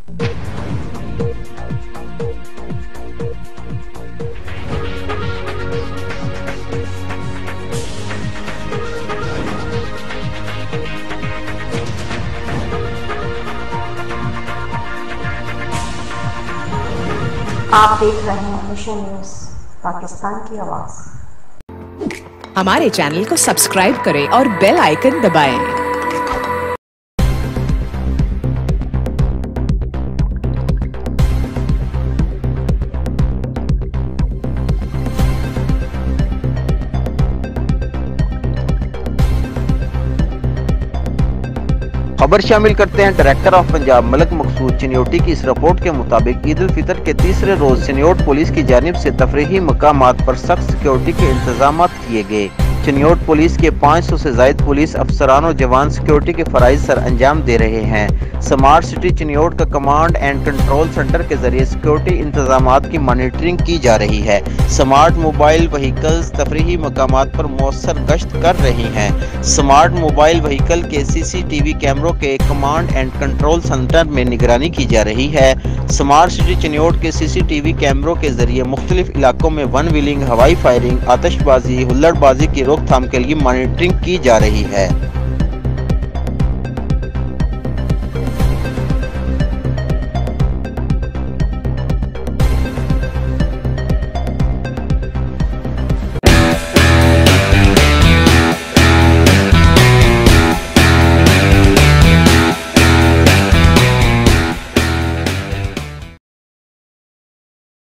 आप देख रहे हैं मिशन न्यूज़, पाकिस्तान की आवाज़। हमारे चैनल को सब्सक्राइब करें और बेल आइकन दबाएं। खबर शामिल करते हैं। डायरेक्टर ऑफ पंजाब मलिक मकसूद चिन्योटी की इस रिपोर्ट के मुताबिक ईद उल फितर के तीसरे रोज चिन्योट पुलिस की जानिब से तफरीही मकामात पर सख्त सिक्योरिटी के इंतजाम किए गए। चिन्योट पुलिस के 500 से ज्यादा पुलिस अफसरान और जवान सिक्योरिटी के फराइज सर अंजाम दे रहे हैं। स्मार्ट सिटी चिन्योट का कमांड एंड कंट्रोल सेंटर के जरिए सिक्योरिटी इंतजामात की मॉनिटरिंग की जा रही है। स्मार्ट मोबाइल व्हीकल्स तफरीही मकामात पर मौसर गश्त कर रही हैं। स्मार्ट मोबाइल व्हीकल के CCTV कैमरों के कमांड एंड कंट्रोल सेंटर में निगरानी की जा रही है। स्मार्ट सिटी चिन्योट के CCTV कैमरों के जरिए मुख्तलिफ इलाकों में वन व्हीलिंग, हवाई फायरिंग, आतिशबाजी, हुल्लड़बाजी की रोकथाम के लिए मॉनिटरिंग की जा रही है।